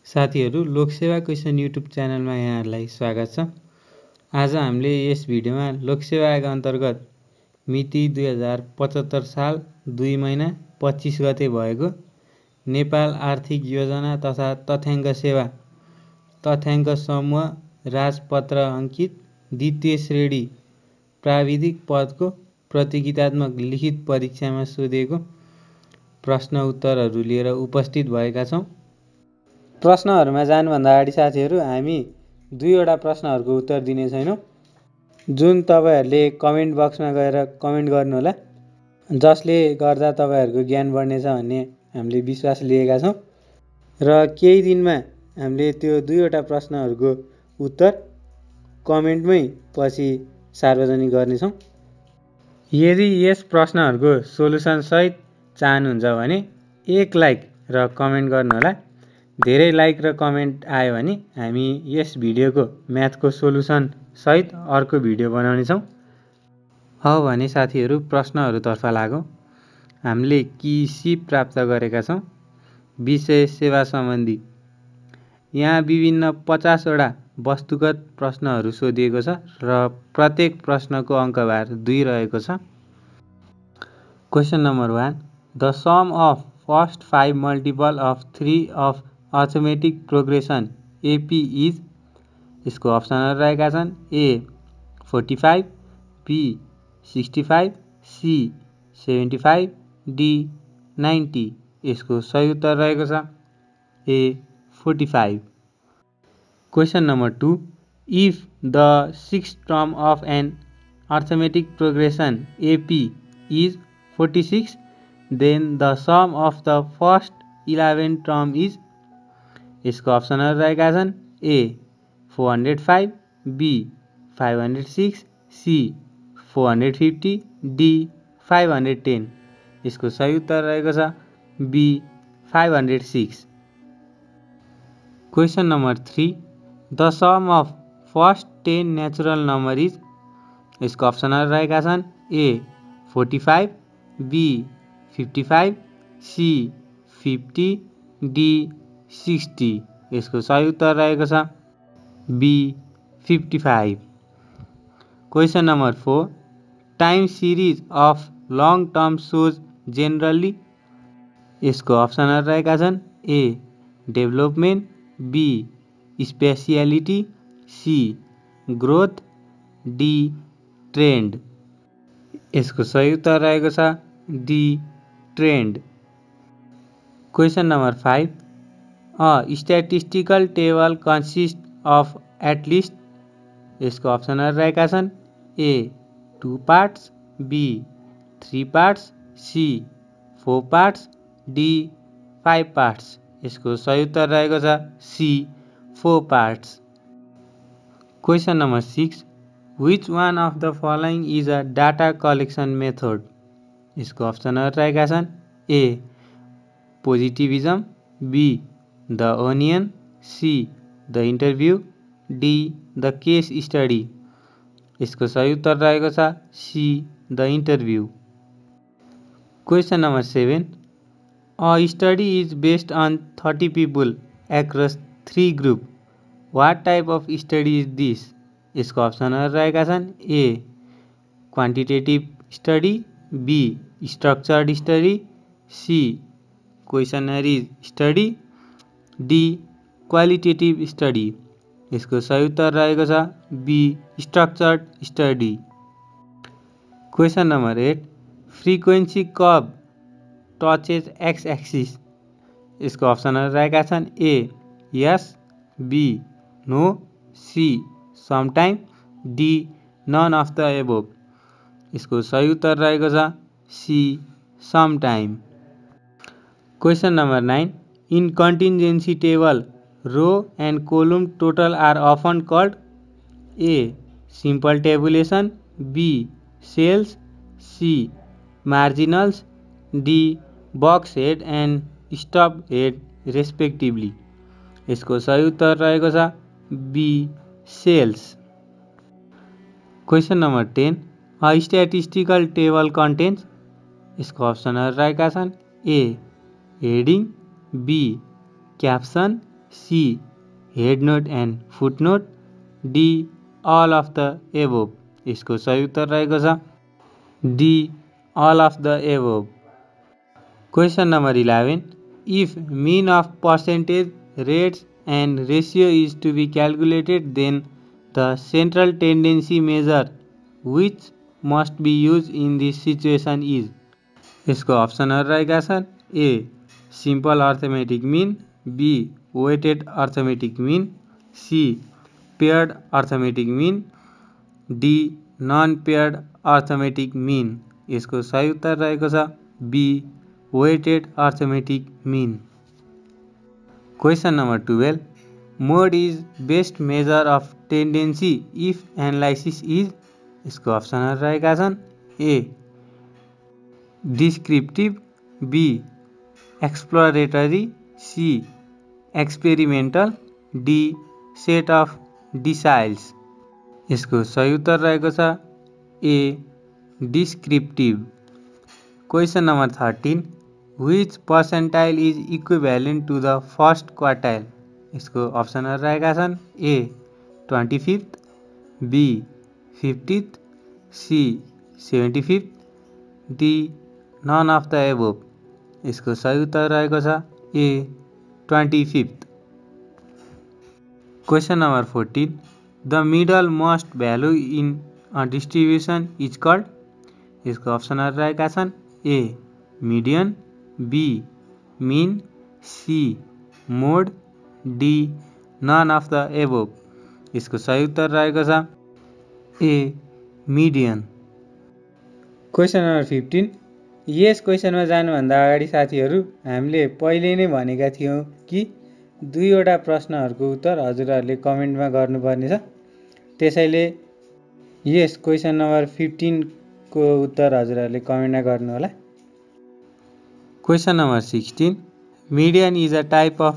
साथीहरु Lok Sewa question YouTube च्यानलमा यहाँहरुलाई स्वागत छ। आज हामीले यस भिडियोमा लोकसेवा आयोग अन्तर्गत मिति 2075 साल 2 महिना 25 गते भएको नेपाल आर्थिक योजना तथा तथ्याङ्क सेवा तथ्याङ्क समूह राजपत्र अंकित द्वितीय श्रेणी प्राविधिक पदको प्रतियोगितात्मक लिखित परीक्षामा सोधिएको प्रश्न उत्तरहरू लिएर उपस्थित भएका छौं। प्रश्नहरुमा जानुभन्दा अगाडि साथीहरु हामी दुईवटा प्रश्नहरुको उत्तर दिने छैनौं, जुन तपाईहरुले कमेन्ट बक्समा गएर कमेन्ट गर्नुहोला, जसले गर्दा तपाईहरुको ज्ञान बढ्नेछ भन्ने हामीले विश्वास लिएका छौं र केही दिनमा हामीले त्यो दुईवटा प्रश्नहरुको उत्तर कमेन्टमै पछि सार्वजनिक गर्नेछौं। यदि यस प्रश्नहरुको सोलुसन सहित चाहनुहुन्छ भने 1 लाइक र कमेन्ट गर्नुहोला। धेरै लाइक र कमेन्ट आयो भने हामी यस भिडियोको म्याथको सोलुसन सहित अर्को भिडियो बनाउने छौं। अब भने साथीहरु प्रश्नहरुतर्फ लागौं। हामीले किसी प्राप्त गरेका छौं। विषय सेवा सम्बन्धी। यहाँ विभिन्न 50 वटा वस्तुगत प्रश्नहरु सोधिएको छ र प्रत्येक प्रश्नको अंकभार 2 रहेको छ। Question number 1, the sum of first 5 multiple of 3 of arithmetic progression AP is. यसको अप्सनहरु रहेका छन् ए 45, बी 65, सी 75, डी 90। यसको सही उत्तर रहेको छ A 45। Question number 2, if the 6th term of an arithmetic progression AP is 46, then the sum of the first 11 term is। यसको अप्सनहरु रहेका छन् ए 405, बी 506, सी 450, डी 510। यसको सही उत्तर रहेको छ B 506। Question number 3, the sum of first 10 natural number is. यसको अप्सनहरु रहेका छन् ए 45, बी 55, सी 50, डी 60। यसको सही उत्तर रहेको छ B 55। Question number 4, time series of long term shows generally. यसको अप्सनहरु रहेका छन् A development, B speciality, C growth, D trend. यसको सही उत्तर रहेको छ D trend. Question number 5, a statistical table consists of at least। यसको अप्सनहरु रहेका छन् A 2 parts, B 3 parts, C 4 parts, D 5 parts। यसको सही उत्तर रहेको छ C 4 parts। Question number 6, which one of the following is a data collection method। यसको अप्सनहरु रहेका छन् A positivism, B the onion, C the interview, D the case study. यसको सही उत्तर रहेको छ C the interview. Question number 7, a study is based on 30 people across 3 group। what type of study is this। यसको अप्सनहरु रहेका छन् A quantitative study, B structured study, C questionnaire study, D qualitative study. यसको सही उत्तर रहेको छ B structured study. Question number 8, frequency curve touches X axis. यसको अप्सनहरु रहेका छन् A yes, B no, C sometime, D none of the above. यसको सही उत्तर रहेको छ C sometime. Question number 9, in contingency table row and column total are often called. A simple टेबुलेसन, be cells, C marginals, D box head and stub head respectively. यसको सही उत्तर रहेको छ B cells. Question number 10, a statistical table contains. यसको अप्सनहरु रहेका छन् A heading, B caption, C head note and foot note, D all of the above. यसको सही उत्तर रहेको छ D all of the above. Question number 11, if mean of percentage rates and ratio is to be calculated then the central tendency measure which must be use in this situation is. यसको अप्सनहरू रहेका छन् A simple arithmetic mean, B weighted arithmetic mean, C paired arithmetic mean, D non paired arithmetic mean. यसको सही उत्तर रहेको छ B weighted arithmetic mean. Question number 12, mode is best measure of tendency if analysis is. यसको अप्सनहरू रहेका छन् A descriptive, B exploratory, C experimental, D set of deciles. यसको सही उत्तर रहेको छ A descriptive. Question number 13, which percentile is equivalent to the first quartile. यसको अप्सनहरू रहेका छन् A 25th, B 50th, C 75th, D none of the above. यसको सही उत्तर रहेको छ A 25th। Question number 14, the middle most value in a distribution is called. यसको अप्सनहरू रहेका छन् A median, B mean, C mode, D none of the above. यसको सही उत्तर रहेको छ ए मिडियन। क्वेसन नम्बर 15, यस क्वेसनमा जानुभन्दा अगाडि साथीहरू हामीले पहिले नै भनेका थियौँ कि 2वटा प्रश्नहरूको उत्तर हजुरहरूले कमेन्टमा गर्नुपर्नेछ। त्यसैले यस क्वेसन नम्बर 15 को उत्तर हजुरहरूले कमेन्टमा गर्नुहोला। Question number 16, median is a type of.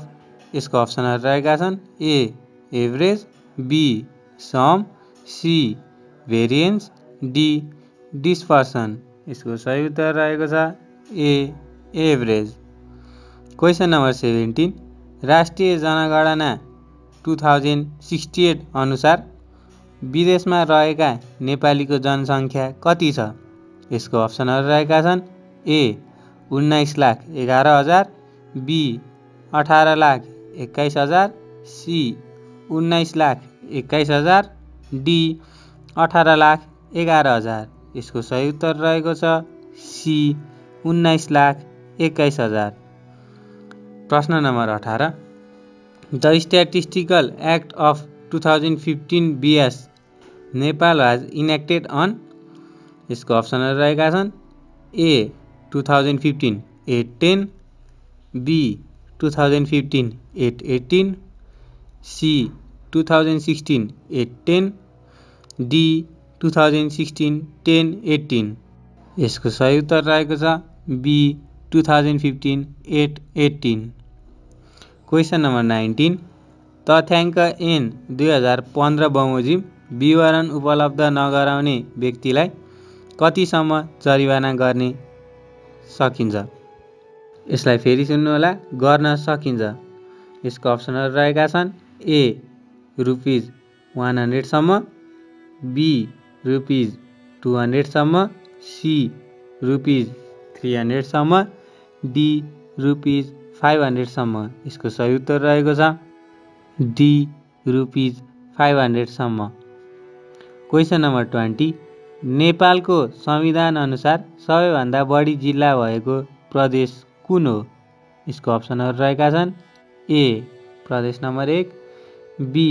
यसको अप्सनहरू रहेका छन् A average, B sum, C variance, D dispersion. यसको सही उत्तर रहेको छ ए एभरेज। क्वेसन नम्बर 17, राष्ट्रिय जनगणना 2068 अनुसार विदेशमा रहेका नेपालीको जनसङ्ख्या कति छ। यसको अप्सनहरू रहेका छन् ए 19,11,000, बी 18,21,000, सी 19,21,000, डी 18,11,000। यसको सही उत्तर रहेको छ सी 19,21,000। प्रश्न number 18, the statistical act of 2015 BS Nepal was enacted on. यसको अप्सनहरू रहेका छन् ए 2015 810, बी 2015 818, सी 2016 810, डी 2016 1018। यसको सही उत्तर रहेको छ बी 2015 818। क्वेसन नम्बर 19, तथ्याङ्क एन 2015 बमोजिम विवरण उपलब्ध नगराउने व्यक्तिलाई कतिसम्म जरिवाना गर्ने सकिन्छ। यसलाई फेरि सुन्नुहोला, गर्न सकिन्छ। यसको अप्सनहरू रहेका छन् ए ₹100 सम्म, बी ₹200 सम्म, सी ₹300 सम्म, डी ₹500 सम्म। यसको सही उत्तर रहेको छ डी ₹500 सम्म। क्वेसन नम्बर 20, नेपालको संविधान अनुसार सबैभन्दा बढी जिल्ला भएको प्रदेश कुन हो। यसको अप्सनहरू रहेका छन् ए प्रदेश नम्बर 1, बी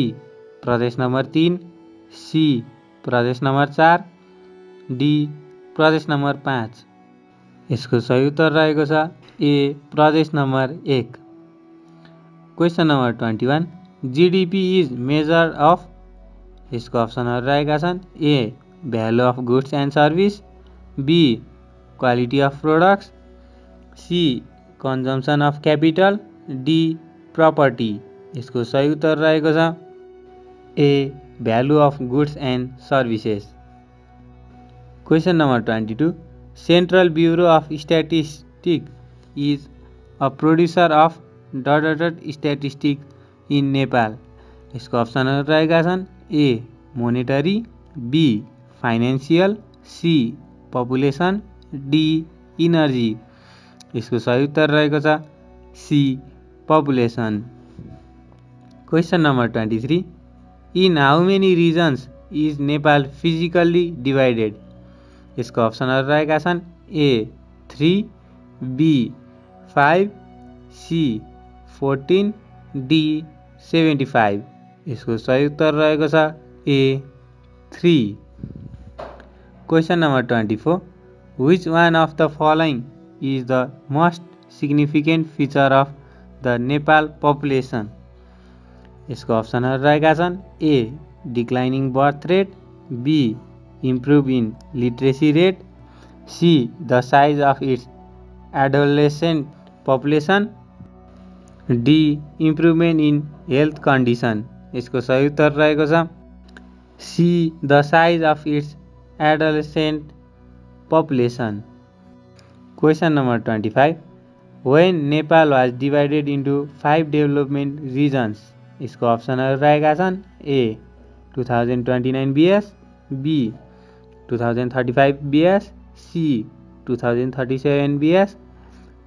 प्रदेश नम्बर 3, सी प्रदेश नम्बर 4, डी प्रदेश नम्बर 5। यसको सही उत्तर रहेको छ ए प्रदेश number 1। Question number 21, GDP is measure of. यसको अप्सनहरू रहेका छन् A value of goods and service, B quality of products, C consumption of capital, D property. यसको सही उत्तर रहेको छ A value of goods and services. Question number 22, central bureau of statistic is a producer of ... statistic in Nepal? यसको अप्सनहरू रहेका छन् A monetary, B financial, C population, D energy. यसको सही उत्तर रहेको छ C population. Question number 23, in how many regions is Nepal physically divided? यसको अप्सनहरू रहेका छन् ए 3, बी 5, सी 14, डी 75। यसको सही उत्तर रहेको छ A 3। Question number 24, which one of the following is the most significant feature of the Nepal population? यसको अप्सनहरू रहेका छन् A declining birth rate, B improve in literacy rate, C the size of its adolescent population, D improvement in health condition. यसको सही उत्तर रहेको छ C the size of its adolescent population. Question number 25, when Nepal was divided into 5 development reasons? यसको अप्सनहरू रहेका छन् A 2029 BS, B 2035 BS, C 2037 BS,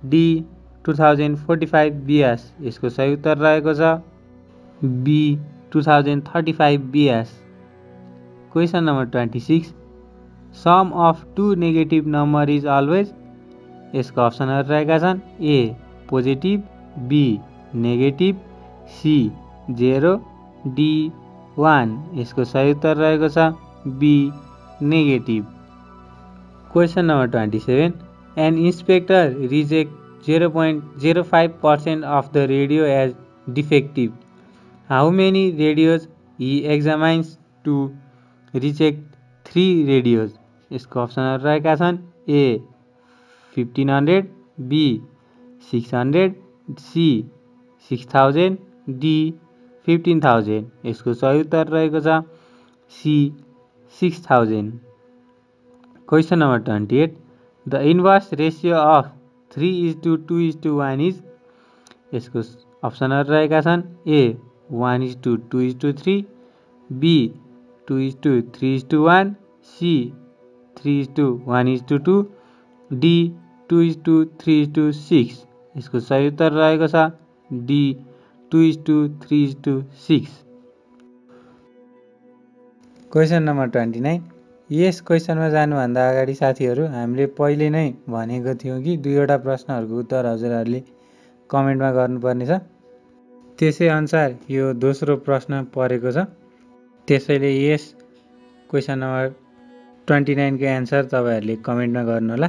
D 2045 BS। यसको सही उत्तर रहेको छ B 2035 BS। Question number 26, sum of two negative number is always? यसको अप्सनहरू रहेका छन् A positive, B negative, C 0, D 1। यसको सही उत्तर रहेको छ B negative. Question number 27, an inspector reject 0.05% of the radio as defective? How many radios Hee एक्जामाइन्स to reject 3 radios? यसको अप्सनहरू रहेका छन् ए 1500, बी 600, सी 6000, डी 15000। यसको सही उत्तर रहेको छ C 6000। Question number 28, the inverse ratio of 3:2:1 is? यसको अप्सनहरू रहेका छन् ए 1:2:3, बी 2:3:1, सी 3:1:2, डी 2:3:6। यसको सही उत्तर रहेको छ डी 2:3:6। क्वेसन नम्बर 29, यस क्वेसनमा जानुभन्दा अगाडि साथीहरू हामीले पहिले नै भनेको थियौँ कि 2वटा प्रश्नहरूको उत्तर हजुरहरूले कमेन्टमा गर्नुपर्नेछ। त्यसै अनुसार यो दोस्रो प्रश्न परेको छ। त्यसैले यस क्वेसन नम्बर 29 को एन्सर तपाईहरूले कमेन्टमा गर्नुहोला।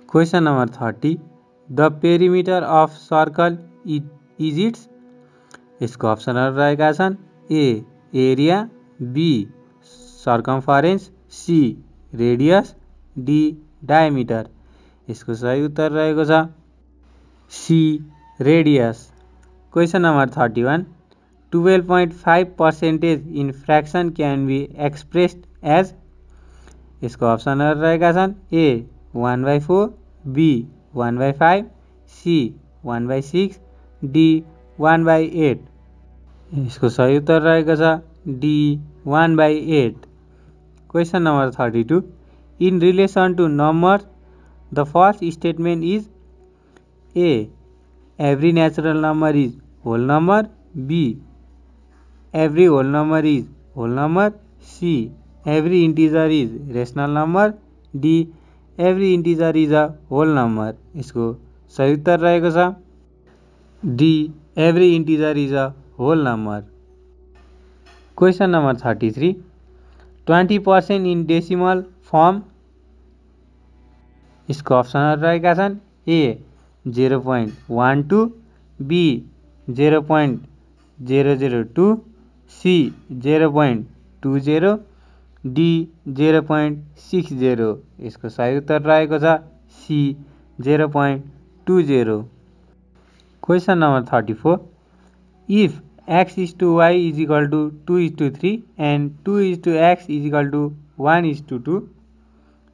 Question number 30, the perimeter of circle is its? यसको अप्सनहरू रहेका छन् A area, B circumference, C radius, D diameter. यसको सही उत्तर रहेको छ C radius. Question number 31, 12.5% in fraction can be expressed as? यसको अप्सनहरू रहेका छन् ए 1/4, बी 1/5, सी 1/6, डी 1/8। यसको सही उत्तर रहेको छ D 1/8। Question number 32, in relation to number the first statement is? A every natural number is whole number, B every whole number is whole number, C every integer is rational number, D every integer is a whole number. यसको सही उत्तर रहेको छ D every integer is a whole number. Question number 33, 20% in decimal form? यसको अप्सनहरू रहेका छन् ए 0.12, be 0.002, C 0.20, D 0.60। यसको सही उत्तर रहेको छ C 0.20। Question number 34, if x is to y is equal to 2:3 and 2 is to x is equal to 1:2,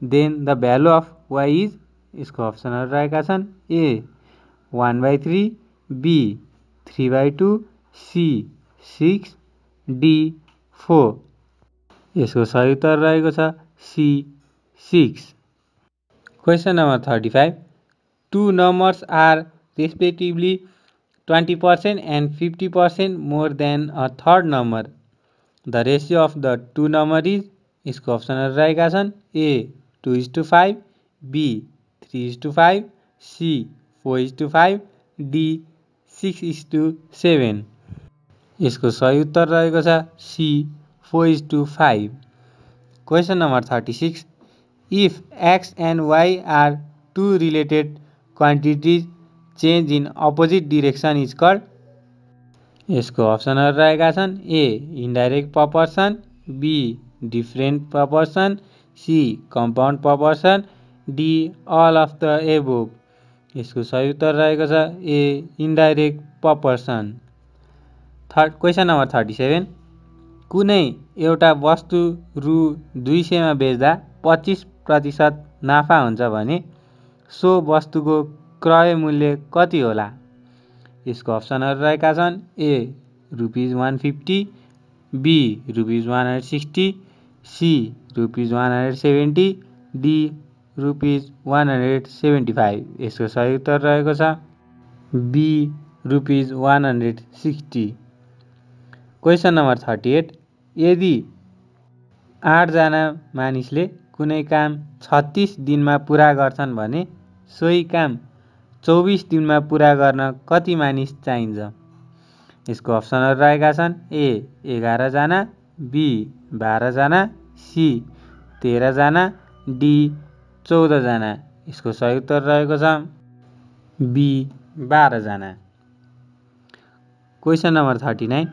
then the value of y is? यसको अप्सनहरू रहेका छन् ए 1/3, बी 3/2, सी 6, डी 4। यसको सही उत्तर रहेको छ C 6। Question number 35, two numbers are respectively 20% and 50% more than a third number. The ratio of the two numbers is, यसको अप्सनहरू रहेका छन् ए 2:5, बी 3:5, सी 4:5, डी 6:7। यसको सही उत्तर रहेको छ C 4:5। Question number 36, if x and y are two related quantities, change in opposite direction is called। यसको अप्सनहरू रहेका छन् A indirect proportion, B different proportion, C compound proportion, D all of the above. यसको सही उत्तर रहेको छ A indirect proportion. Question number 37, कुनै एउटा वस्तु रु 200 मा बेच्दा 25% नाफा हुन्छ भने सो वस्तुको क्रय मूल्य कति होला? यसको अप्सनहरू रहेका छन् ए ₹150, बी ₹160, सी ₹170, डी ₹175। यसको सही उत्तर रहेको छ बी ₹160। क्वेसन नम्बर 38, यदि 8 जना मानिसले कुनै काम 36 दिनमा पुरा गर्छन् भने सोही काम 24 दिनमा पुरा गर्न कति मानिस चाहिन्छ? यसको अप्सनहरू रहेका छन् ए 11 जना, बी 12 जना, सी 13 जना, डी 14 जना। यसको सही उत्तर रहेको छ बी 12 जना। Question number 39,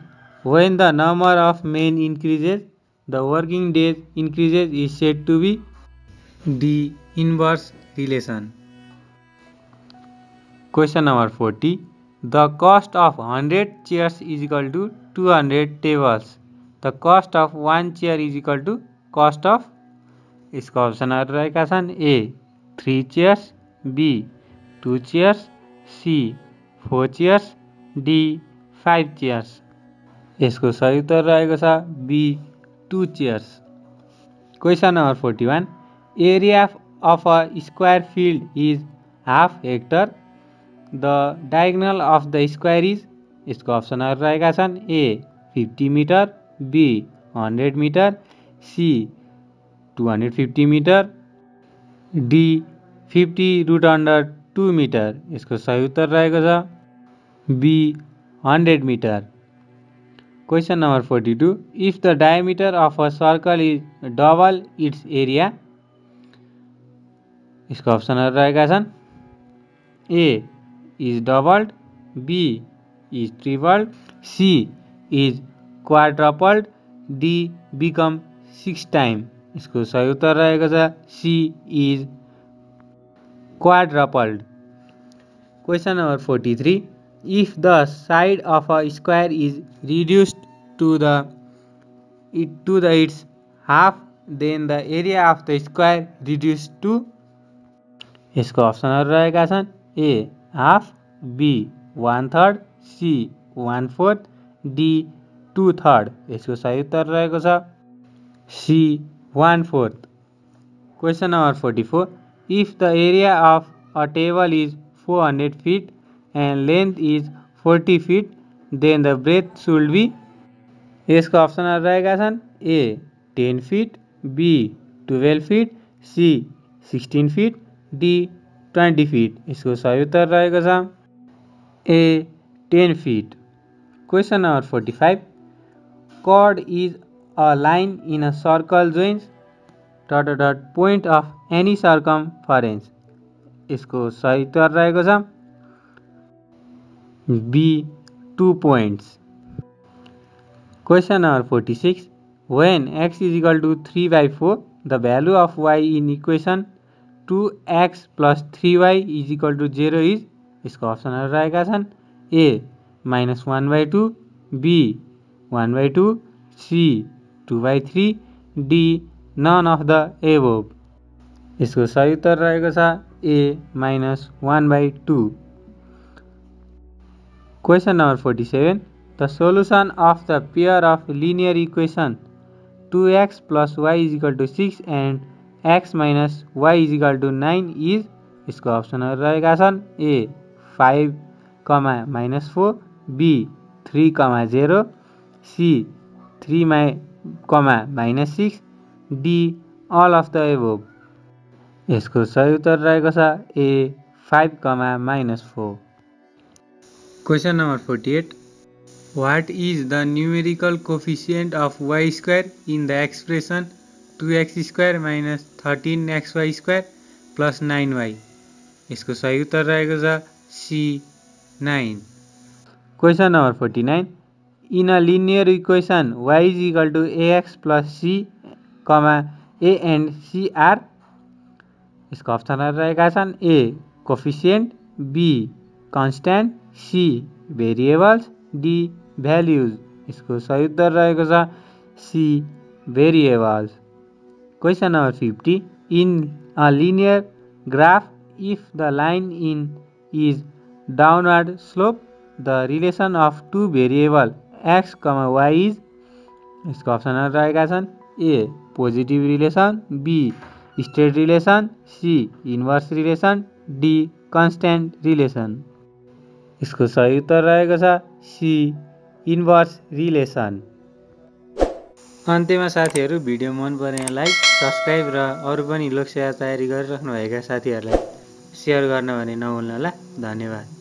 when the number of men increases, the working days increases is said to be the inverse relation। Question number 40, the cost of 100 chairs is equal to 200 tables. The cost of 1 chair is equal to cost of। यसको अप्सनहरू रहेका छन् A 3 chairs, B 2 chairs, C 4 chairs, D 5 chairs। यसको सही उत्तर रहेको छ B 2 chairs। Question number 41, area of a square field is half hectare, the diagonal of the square is. यसको अप्सनहरू रहेका छन् A 50 metre, B 100 metre, C 250 metre, D 50√2 metre. यसको सही उत्तर रहेको छ B 100 metre. Question number 42, if the diameter of a circle is double its area। यसको अप्सनहरू रहेका छन् A is doubled, B is tripled, C is quadrupled, D become 6 times। यसको सही उत्तर रहेको छ C is quadrupled। Question number 43, if the side of a square is reduced to its half, then the area of the square reduced to। यसको अप्सनहरू रहेका छन् A half, B 1/3, C 1/4, D 2/3। यसको सही उत्तर रहेको छ C 1/4। Question number 44, if the area of a table is 400 feet and length is 40 feet, then the breadth should be। यसको अप्सनहरू रहेका छन् A 10 feet, B 12 feet, C 16 feet, D 20 feet। यसको सही उत्तर रहेको छ A 10 feet। Question number 45, chord is a line in a circle joins ... point of any circumference। यसको सही उत्तर रहेको छ B 2 points। Question number 46, when x is equal to 3/4, the value of y in equation 2x plus 3y is equal to 0 is। यसको अप्सनहरू रहेका छन् A -1/2, B 1/2, C 2/3, D none of the above. यसको सही उत्तर रहेको छ A -1/2। Question number 47, The solution of the pair of linear equation 2x plus y is equal to 6 and x minus y is equal to 9 is, इसको अप्सनहरू रहेका छन् A 5, -4, B 3, 0, C 3, -6, D all of the above. यसको सही उत्तर रहेको छ ए 5, -4। Question number 48. What is the numerical coefficient of y square in the expression 2x square minus 13xy square plus 9y? यसको सही उत्तर रहेको छ C 9। Question number 49. In a linear equation y is equal to ax plus c, a and c are, यसको अप्सनहरू रहेका छन् A coefficient, B constant, C variables, D values. यसको सही उत्तर रहेको छ C variables. Question number 50. In a linear graph if the line in is downward slope the relation of two variable X, Y is, यसको अप्सनहरू रहेका छन् A positive relation, B straight relation, C inverse relation, D constant relation. यसको सही उत्तर रहेको छ C inverse relation. अन्त्यमा साथीहरू भिडियो मन परे लाइक, सब्सक्राइब र अरू पनि लोकसेवा तयारी गरिराख्नुभएका साथीहरूलाई सेयर गर्न भने नभुल्नुहोला। धन्यवाद।